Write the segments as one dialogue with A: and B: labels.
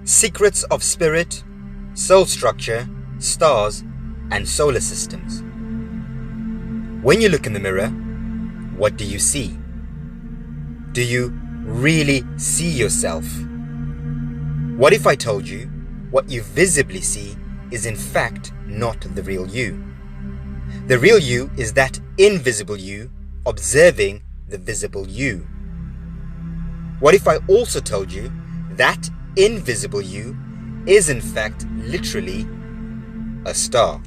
A: Secrets of spirit, soul structure, stars, and solar systems. When you look in the mirror, what do you see? Do you really see yourself? What if I told you what you visibly see is in fact not the real you? The real you is that invisible you observing the visible you. What if I also told you that invisible you is in fact literally a star?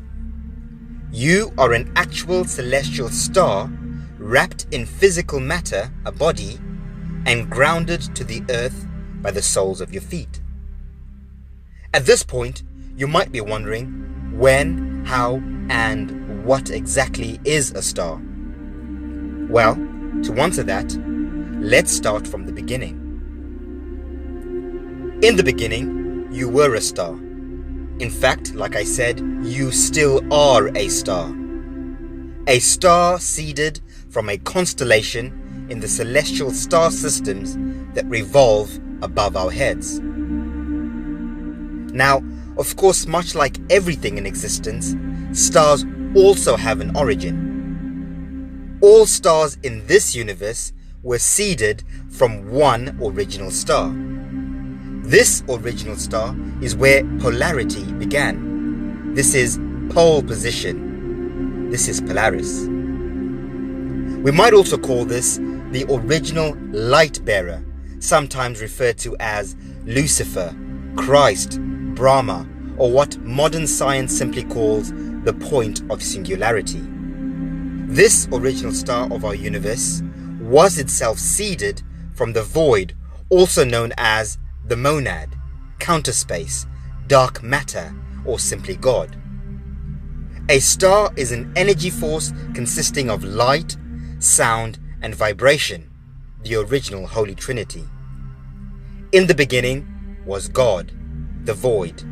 A: You are an actual celestial star wrapped in physical matter, a body, and grounded to the earth by the soles of your feet. At this point, you might be wondering when, how, and what exactly is a star? Well, to answer that, let's start from the beginning. In the beginning, you were a star. In fact, like I said, you still are a star. A star seeded from a constellation in the celestial star systems that revolve above our heads. Now, of course, much like everything in existence, stars also have an origin. All stars in this universe were seeded from one original star. This original star is where polarity began. This is pole position. This is Polaris. We might also call this the original light bearer, sometimes referred to as Lucifer, Christ, Brahma, or what modern science simply calls the point of singularity. This original star of our universe was itself seeded from the void, also known as the monad, counterspace, dark matter, or simply God. A star is an energy force consisting of light, sound, and vibration, the original Holy Trinity. In the beginning was God, the void.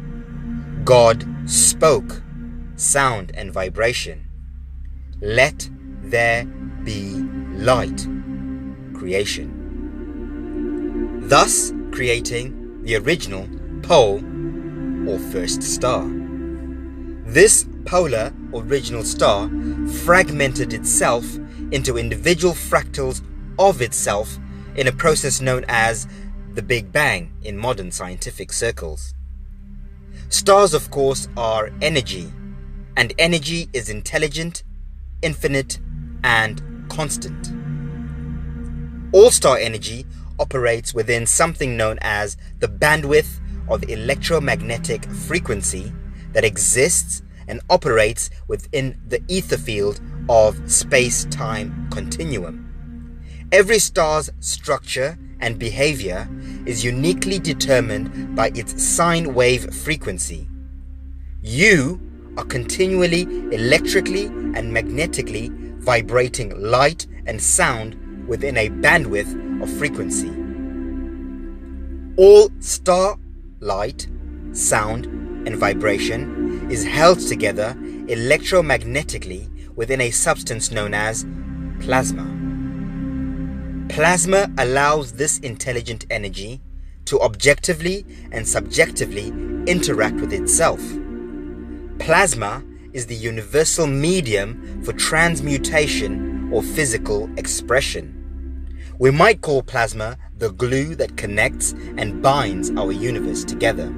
A: God spoke, sound and vibration. Let there be light, creation. Thus creating the original pole or first star. This polar original star fragmented itself into individual fractals of itself in a process known as the Big Bang in modern scientific circles. Stars, of course, are energy, and energy is intelligent, infinite, and constant. All star energy operates within something known as the bandwidth of electromagnetic frequency that exists and operates within the ether field of space-time continuum. Every star's structure and behavior is uniquely determined by its sine wave frequency. You are continually electrically and magnetically vibrating light and sound within a bandwidth of frequency. All star light, sound, and vibration is held together electromagnetically within a substance known as plasma. Plasma allows this intelligent energy to objectively and subjectively interact with itself. Plasma is the universal medium for transmutation or physical expression. We might call plasma the glue that connects and binds our universe together.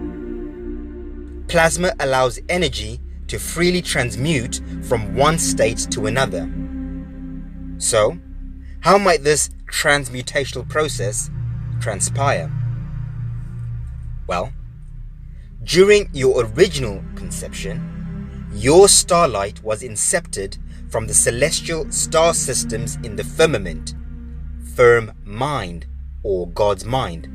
A: Plasma allows energy to freely transmute from one state to another. So, how might this transmutational process transpire? Well, during your original conception, your starlight was incepted from the celestial star systems in the firmament, firm mind or God's mind,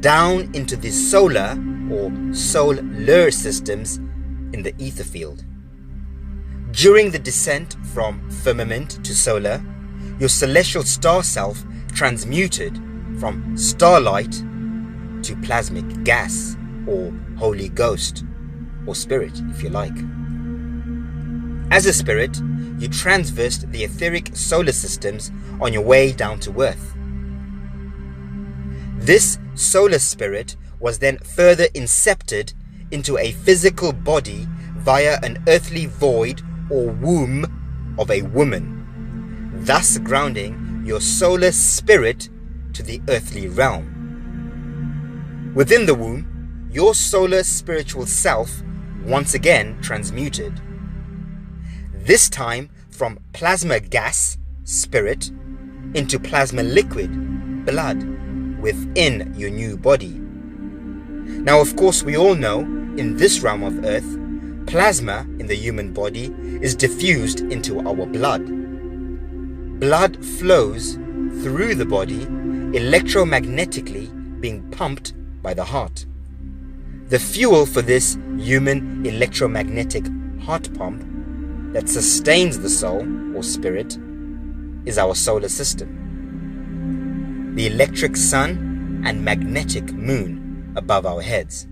A: down into the solar or solar systems in the ether field. During the descent from firmament to solar, your celestial star self transmuted from starlight to plasmic gas or Holy Ghost or spirit, if you like. As a spirit, you traversed the etheric solar systems on your way down to earth. This solar spirit was then further incepted into a physical body via an earthly void or womb of a woman, thus grounding your solar spirit to the earthly realm. Within the womb, your solar spiritual self once again transmuted. This time from plasma gas, spirit, into plasma liquid, blood, within your new body. Now, of course, we all know in this realm of earth, plasma in the human body is diffused into our blood. Blood flows through the body, electromagnetically being pumped by the heart. The fuel for this human electromagnetic heart pump that sustains the soul or spirit is our solar system, the electric sun and magnetic moon above our heads.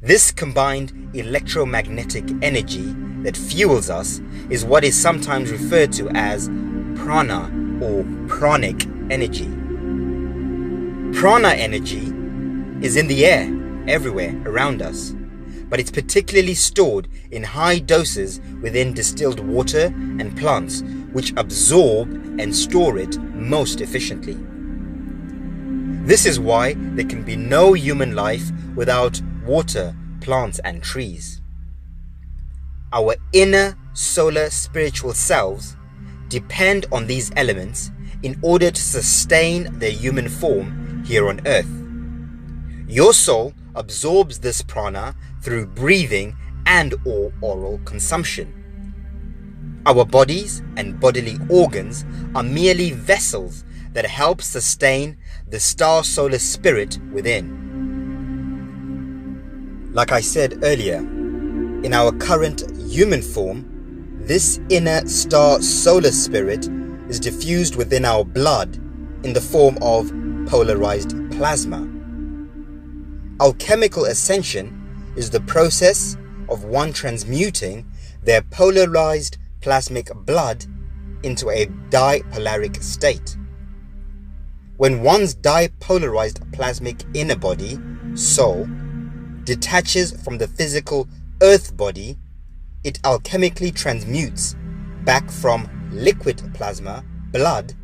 A: This combined electromagnetic energy that fuels us is what is sometimes referred to as prana or pranic energy. Prana energy is in the air, everywhere around us, but it's particularly stored in high doses within distilled water and plants, which absorb and store it most efficiently. This is why there can be no human life without water, plants, and trees. Our inner solar spiritual selves depend on these elements in order to sustain their human form here on earth. Your soul absorbs this prana through breathing and or oral consumption. Our bodies and bodily organs are merely vessels that help sustain the star solar spirit within. Like I said earlier, in our current human form, this inner star solar spirit is diffused within our blood in the form of polarized plasma. Alchemical ascension is the process of one transmuting their polarized plasmic blood into a dipolaric state. When one's dipolarized plasmic inner body, soul, detaches from the physical earth body, it alchemically transmutes back from liquid plasma, blood,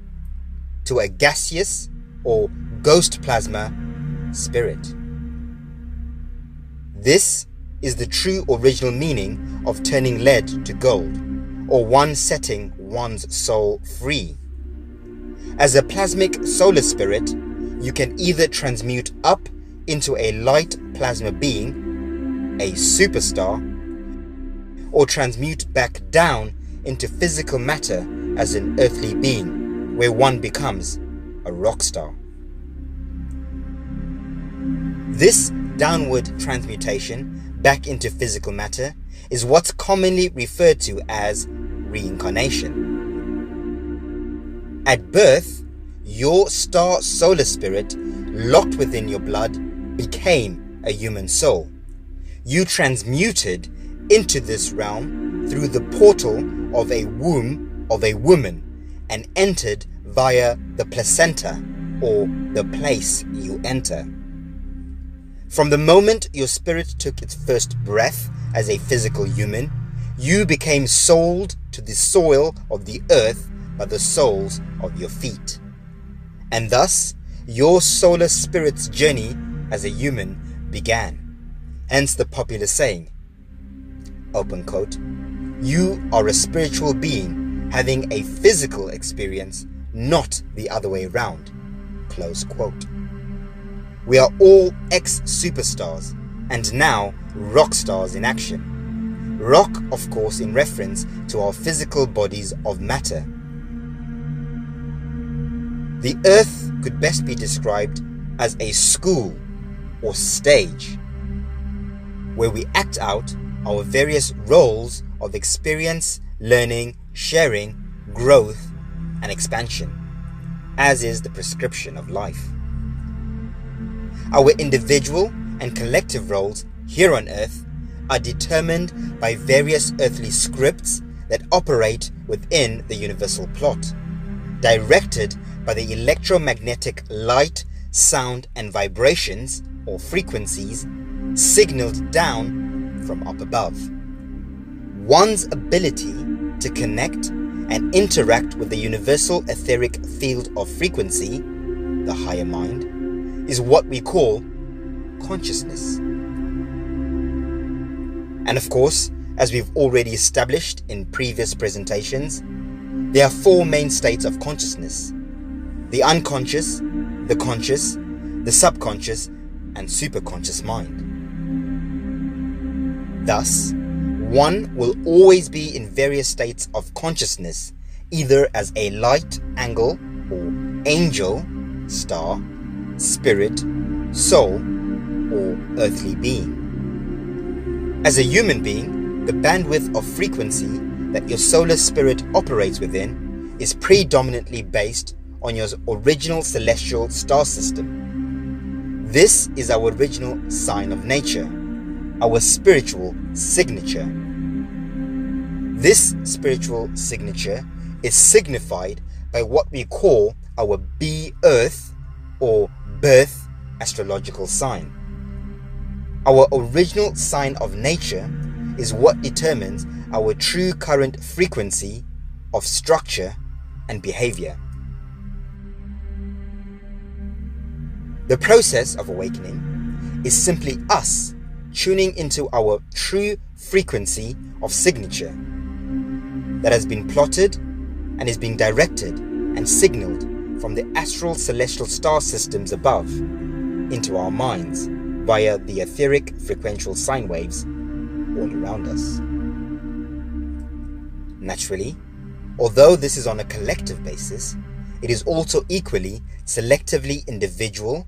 A: to a gaseous or ghost plasma, spirit. This is the true original meaning of turning lead to gold, or one setting one's soul free. As a plasmic solar spirit, you can either transmute up into a light plasma being, a superstar, or transmute back down into physical matter as an earthly being, where one becomes a rock star. This downward transmutation back into physical matter is what's commonly referred to as reincarnation. At birth, your star solar spirit, locked within your blood, became a human soul. You transmuted into this realm through the portal of a womb of a woman and entered via the placenta, or the place you enter. From the moment your spirit took its first breath as a physical human, you became sold to the soil of the earth by the soles of your feet. And thus, your solar spirit's journey as a human began. Hence the popular saying, open quote, "You are a spiritual being having a physical experience, not the other way around," close quote. We are all ex-superstars, and now rock stars in action. Rock, of course, in reference to our physical bodies of matter. The earth could best be described as a school or stage, where we act out our various roles of experience, learning, sharing, growth, and expansion, as is the prescription of life. Our individual and collective roles here on earth are determined by various earthly scripts that operate within the universal plot, directed by the electromagnetic light sound and vibrations or frequencies signaled down from up above. One's ability to connect and interact with the universal etheric field of frequency, the higher mind, is what we call consciousness. And of course, as we've already established in previous presentations, there are four main states of consciousness: the unconscious, the conscious, the subconscious, and superconscious mind. Thus, one will always be in various states of consciousness, either as a light, angle, or angel, star, spirit, soul, or earthly being. As a human being, the bandwidth of frequency that your solar spirit operates within is predominantly based on your original celestial star system. This is our original sign of nature, our spiritual signature. This spiritual signature is signified by what we call our B-Earth or birth astrological sign. Our original sign of nature is what determines our true current frequency of structure and behavior. The process of awakening is simply us tuning into our true frequency of signature that has been plotted and is being directed and signaled from the astral celestial star systems above into our minds via the etheric frequential sine waves all around us. Naturally, although this is on a collective basis, it is also equally selectively individual,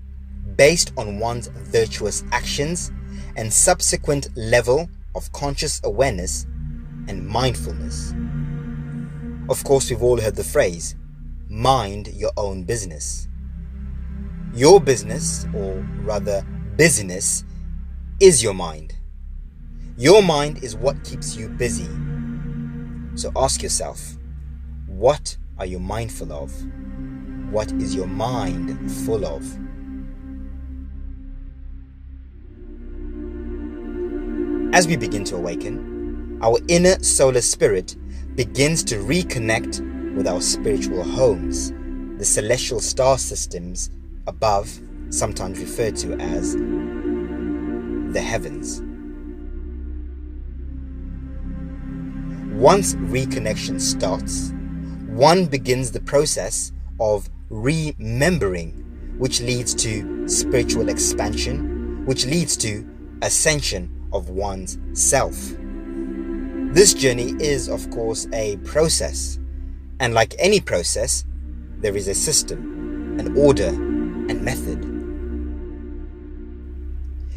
A: based on one's virtuous actions and subsequent level of conscious awareness and mindfulness. Of course, we've all heard the phrase, mind your own business. Your business, or rather busyness, is your mind. Your mind is what keeps you busy. So ask yourself, what are you mindful of? What is your mind full of? As we begin to awaken, our inner solar spirit begins to reconnect with our spiritual homes, the celestial star systems above, sometimes referred to as the heavens. Once reconnection starts, one begins the process of remembering, which leads to spiritual expansion, which leads to ascension of one's self. This journey is, of course, a process, and like any process, there is a system, an order, and method.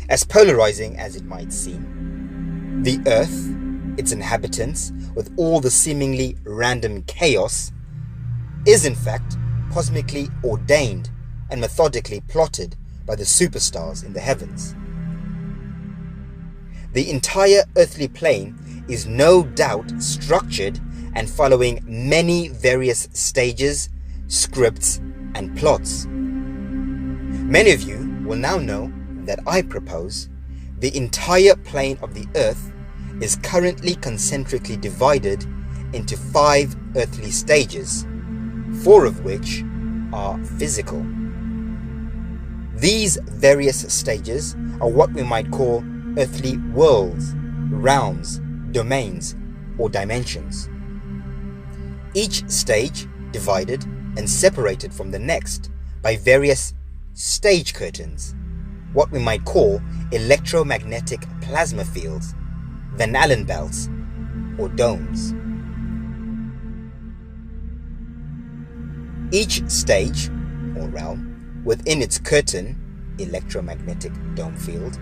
A: As polarizing as it might seem, the earth, its inhabitants, with all the seemingly random chaos, is in fact cosmically ordained and methodically plotted by the superstars in the heavens. The entire earthly plane is no doubt structured and following many various stages, scripts, and plots. Many of you will now know that I propose the entire plane of the earth is currently concentrically divided into 5 earthly stages, 4 of which are physical. These various stages are what we might call earthly worlds, realms, domains, or dimensions. Each stage divided and separated from the next by various stage curtains, what we might call electromagnetic plasma fields, Van Allen belts, or domes. Each stage, or realm, within its curtain, electromagnetic dome field,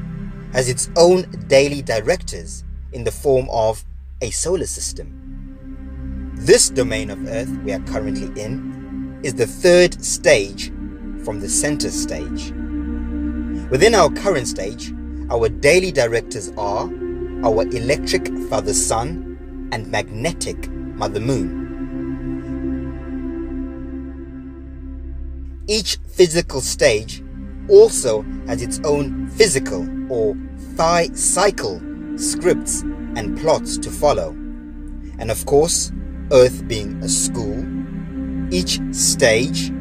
A: has its own daily directors in the form of a solar system. This domain of Earth we are currently in is the 3rd stage from the center stage. Within our current stage, our daily directors are our electric Father Sun and magnetic Mother Moon. Each physical stage also has its own physical or phi cycle scripts and plots to follow. And of course, Earth being a school, each stage,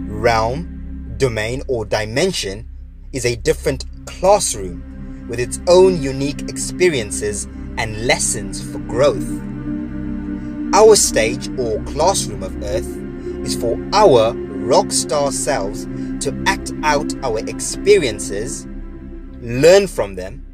A: realm, domain or dimension is a different classroom with its own unique experiences and lessons for growth. Our stage or classroom of Earth is for our rock star selves to act out our experiences, learn from them,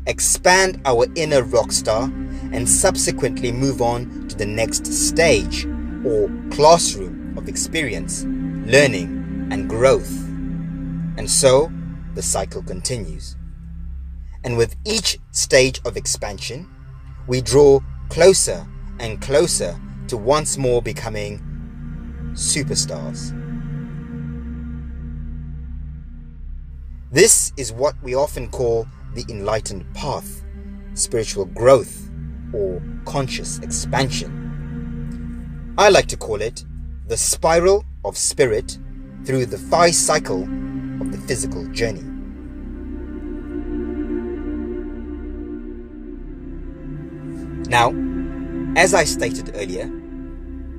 A: expand our inner rock star, and subsequently move on to the next stage or classroom of experience, learning, and growth. And so the cycle continues. And with each stage of expansion, we draw closer and closer to once more becoming superstars. This is what we often call the enlightened path, spiritual growth, or conscious expansion. I like to call it the spiral of spirit through the phi cycle of the physical journey. Now, as I stated earlier,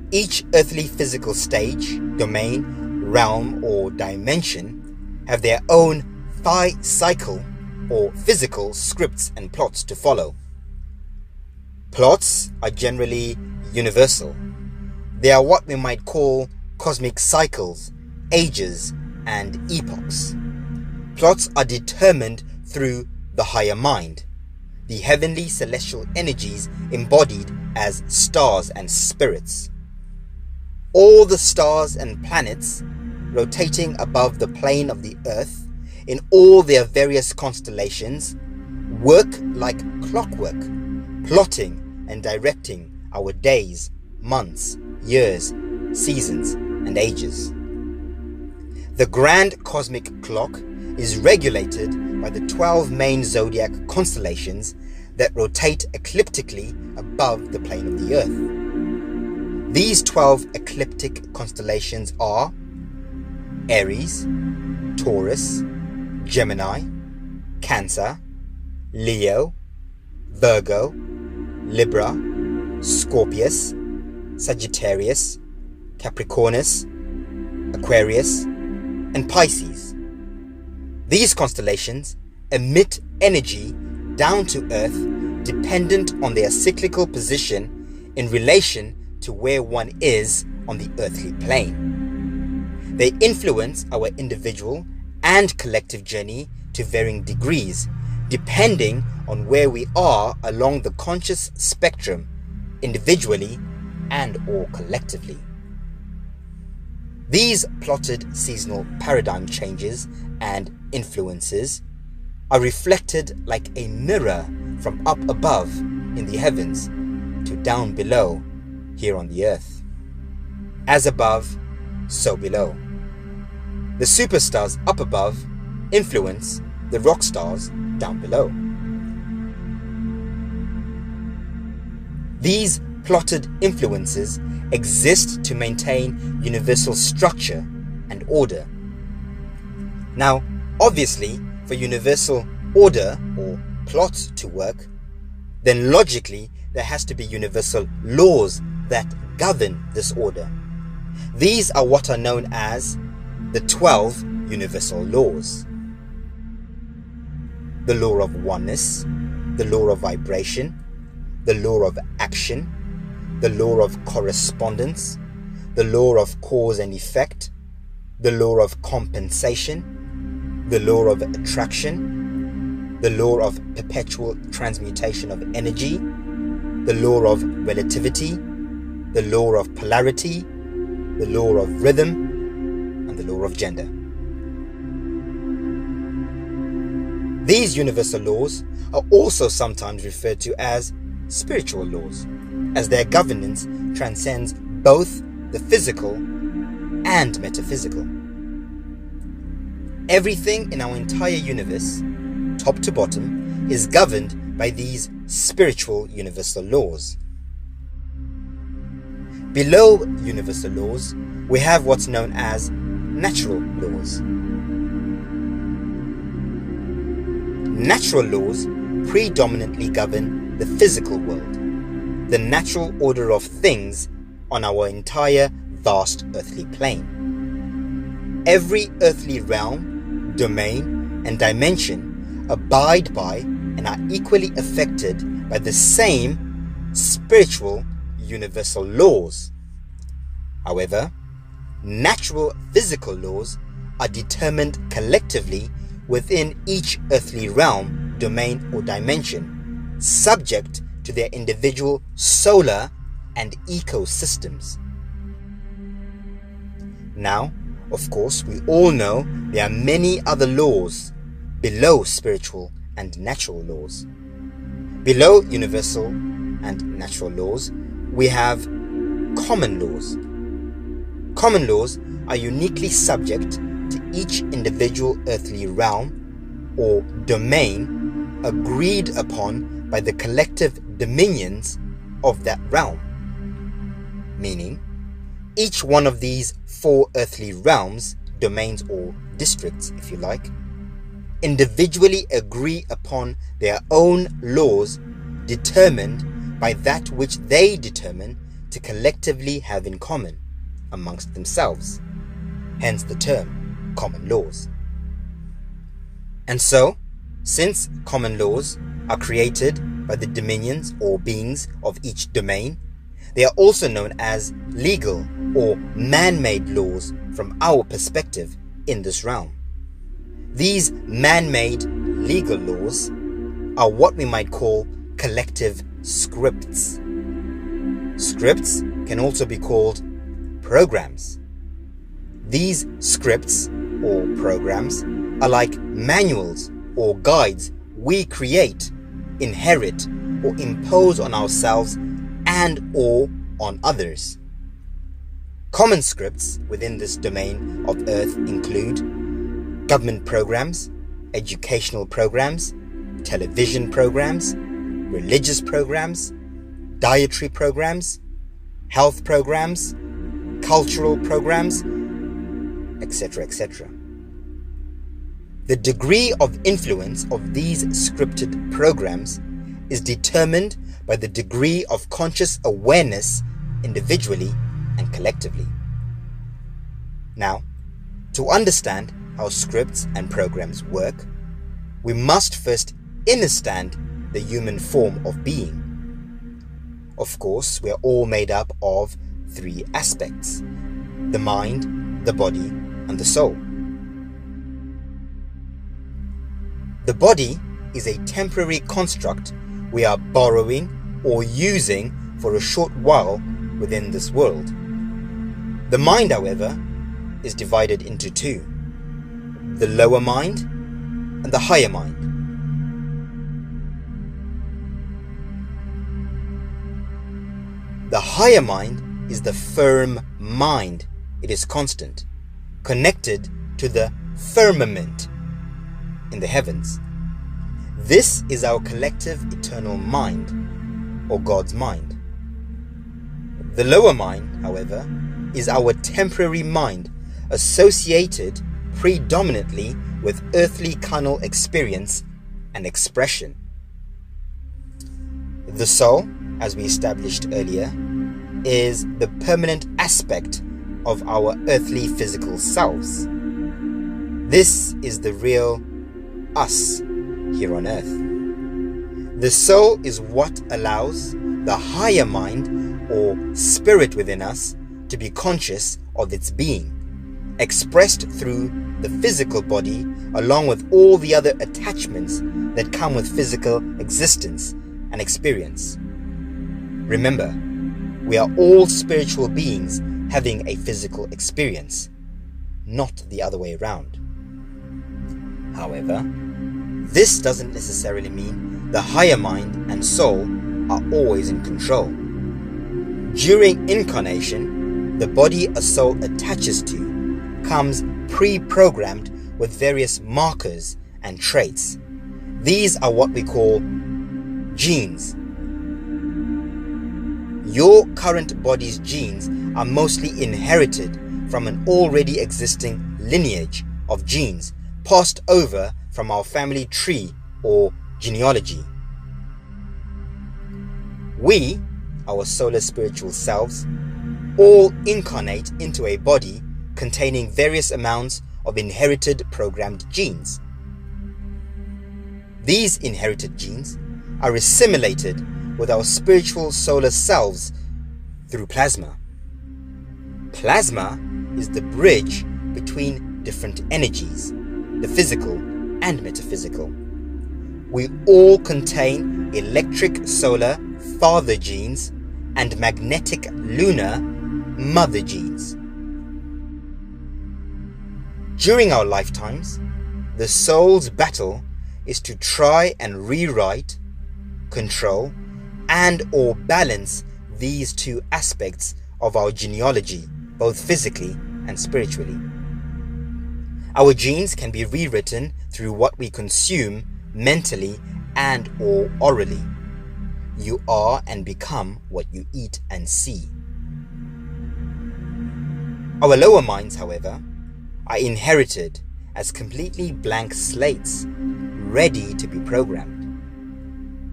A: each earthly physical stage, domain, realm, or dimension have their own phi cycle or physical scripts and plots to follow. Plots are generally universal. They are what we might call cosmic cycles, ages, and epochs. Plots are determined through the higher mind, the heavenly celestial energies embodied as stars and spirits. All the stars and planets rotating above the plane of the earth in all their various constellations work like clockwork, plotting and directing our days, months, years, seasons, and ages. The grand cosmic clock is regulated by the 12 main zodiac constellations that rotate ecliptically above the plane of the earth. These 12 ecliptic constellations are Aries, Taurus, Gemini, Cancer, Leo, Virgo, Libra, Scorpius, Sagittarius, Capricornus, Aquarius, and Pisces. These constellations emit energy down to Earth dependent on their cyclical position in relation to where one is on the earthly plane. They influence our individual and collective journey to varying degrees, depending on where we are along the conscious spectrum, individually and or collectively. These plotted seasonal paradigm changes and influences are reflected like a mirror from up above in the heavens to down below here on the earth. As above, so below. The superstars up above influence the rock stars down below. These plotted influences exist to maintain universal structure and order. Now, obviously, for universal order or plot to work, then logically there has to be universal laws that govern this order. These are what are known as the 12 universal laws. The law of oneness, the law of vibration, the law of action, the law of correspondence, the law of cause and effect, the law of compensation, the law of attraction, the law of perpetual transmutation of energy, the law of relativity, the law of polarity, the law of rhythm, and the law of gender. These universal laws are also sometimes referred to as spiritual laws, as their governance transcends both the physical and metaphysical. Everything in our entire universe, top to bottom, is governed by these spiritual universal laws. Below universal laws, we have what's known as natural laws. Natural laws predominantly govern the physical world, the natural order of things on our entire vast earthly plane. Every earthly realm, domain, and dimension abide by and are equally affected by the same spiritual universal laws. However, natural physical laws are determined collectively within each earthly realm, domain, or dimension, subject to their individual solar and ecosystems. Now, of course, we all know there are many other laws below spiritual and natural laws. Below universal and natural laws, we have common laws. Common laws are uniquely subject to each individual earthly realm or domain agreed upon by the collective dominions of that realm. Meaning, each one of these 4 earthly realms, domains or districts if you like, individually agree upon their own laws determined by that which they determine to collectively have in common amongst themselves, hence the term common laws. And so, since common laws are created by the dominions or beings of each domain, they are also known as legal or man-made laws from our perspective in this realm. These man-made legal laws are what we might call collective scripts. Scripts can also be called programs. These scripts or programs are like manuals or guides we create, inherit, or impose on ourselves and or on others. Common scripts within this domain of Earth include government programs, educational programs, television programs, religious programs, dietary programs, health programs, cultural programs, etc., etc. The degree of influence of these scripted programs is determined by the degree of conscious awareness individually and collectively. Now, to understand how scripts and programs work, we must first understand the human form of being. Of course, we are all made up of 3 aspects: the mind, the body, and the soul. The body is a temporary construct we are borrowing or using for a short while within this world. The mind, however, is divided into 2: the lower mind and the higher mind. The higher mind is the firm mind. It is constant, connected to the firmament in the heavens. This is our collective eternal mind, or God's mind. The lower mind, however, is our temporary mind, associated predominantly with earthly carnal experience and expression. The soul, as we established earlier, is the permanent aspect of our earthly physical selves. This is the real us here on earth. The soul is what allows the higher mind or spirit within us to be conscious of its being, expressed through the physical body along with all the other attachments that come with physical existence and experience. Remember, we are all spiritual beings having a physical experience, not the other way around. However, this doesn't necessarily mean the higher mind and soul are always in control. During incarnation, the body a soul attaches to comes pre-programmed with various markers and traits. These are what we call genes. Your current body's genes are mostly inherited from an already existing lineage of genes passed over from our family tree or genealogy. We, our solar spiritual selves, all incarnate into a body containing various amounts of inherited programmed genes. These inherited genes are assimilated with our spiritual solar selves through plasma. Plasma is the bridge between different energies, the physical and metaphysical. We all contain electric solar father genes and magnetic lunar mother genes. During our lifetimes, the soul's battle is to try and rewrite, control, and/or balance these two aspects of our genealogy, both physically and spiritually. Our genes can be rewritten through what we consume mentally and/or orally. You are and become what you eat and see. Our lower minds, however, are inherited as completely blank slates, ready to be programmed.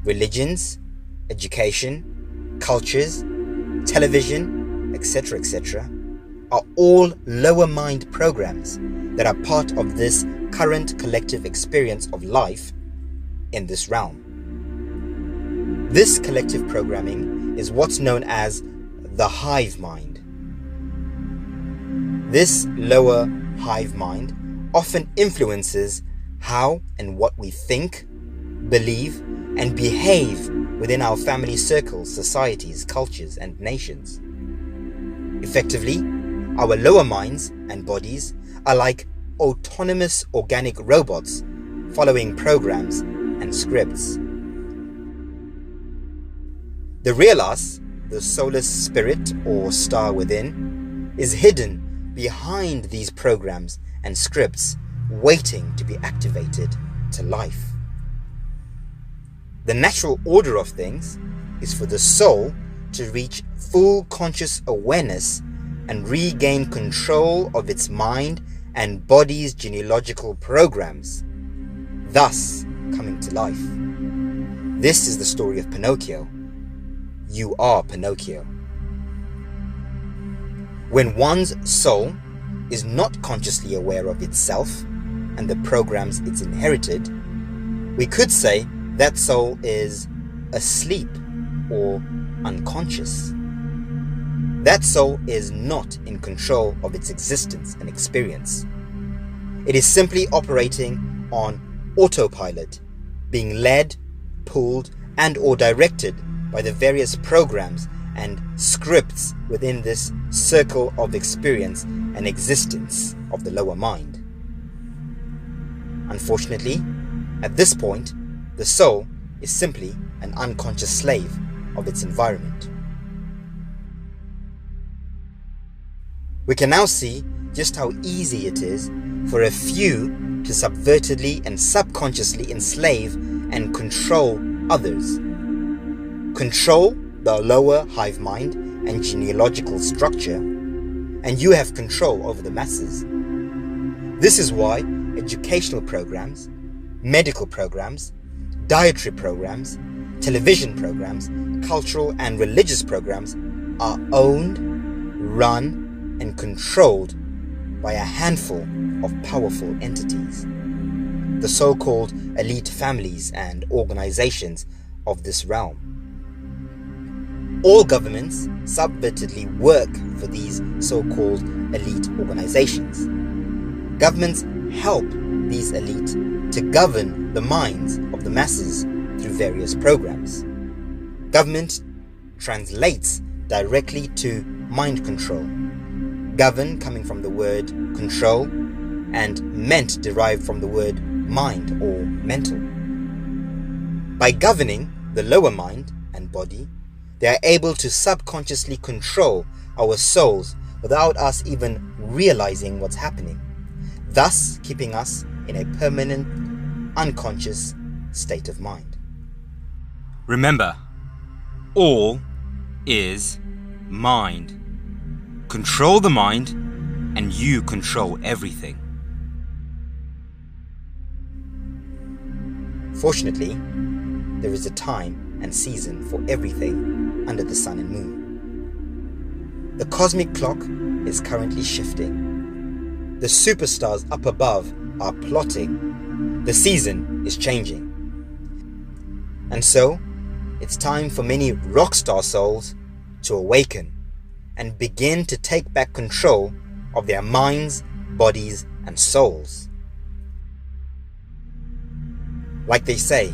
A: Religions, education, cultures, television, etc., are all lower mind programs that are part of this current collective experience of life in this realm. This collective programming is what's known as the hive mind. This lower hive mind often influences how and what we think, believe, and behave within our family circles, societies, cultures, and nations. Effectively, our lower minds and bodies are like autonomous organic robots following programs and scripts. The real us, the solar spirit or star within, is hidden behind these programs and scripts, waiting to be activated to life. The natural order of things is for the soul to reach full conscious awareness and regain control of its mind and body's genealogical programs, thus coming to life. This is the story of Pinocchio. You are Pinocchio. When one's soul is not consciously aware of itself and the programs it's inherited, we could say that soul is asleep or unconscious. That soul is not in control of its existence and experience. It is simply operating on autopilot, being led, pulled, and/or directed by the various programs and scripts within this circle of experience and existence of the lower mind. Unfortunately, at this point, the soul is simply an unconscious slave of its environment. We can now see just how easy it is for a few to subvertedly and subconsciously enslave and control others. Control the lower hive mind and genealogical structure, and you have control over the masses. This is why educational programs, medical programs, dietary programs, television programs, cultural and religious programs are owned, run, and controlled by a handful of powerful entities, the so-called elite families and organizations of this realm. All governments subvertedly work for these so-called elite organizations. Governments help these elite to govern the minds of the masses through various programs. Government translates directly to mind control. Govern coming from the word control and ment derived from the word mind or mental. By governing the lower mind and body, they are able to subconsciously control our souls without us even realizing what's happening, thus keeping us in a permanent, unconscious state of mind.
B: Remember, all is mind. Control the mind, and you control everything.
A: Fortunately, there is a time and season for everything under the sun and moon. The cosmic clock is currently shifting. The superstars up above are plotting. The season is changing. And so, it's time for many rock star souls to awaken and begin to take back control of their minds, bodies, and souls. Like they say,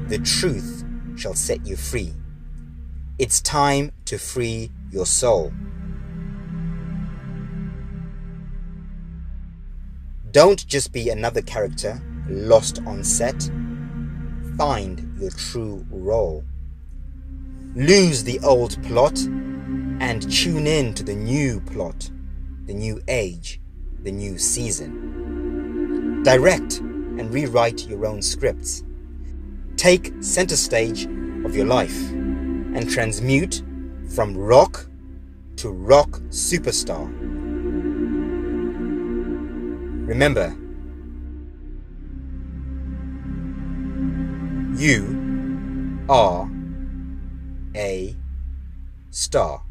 A: the truth shall set you free. It's time to free your soul. Don't just be another character lost on set. Find your true role. Lose the old plot and tune in to the new plot, the new age, the new season. Direct and rewrite your own scripts. Take center stage of your life and transmute from rock to rock superstar. Remember, you are a star.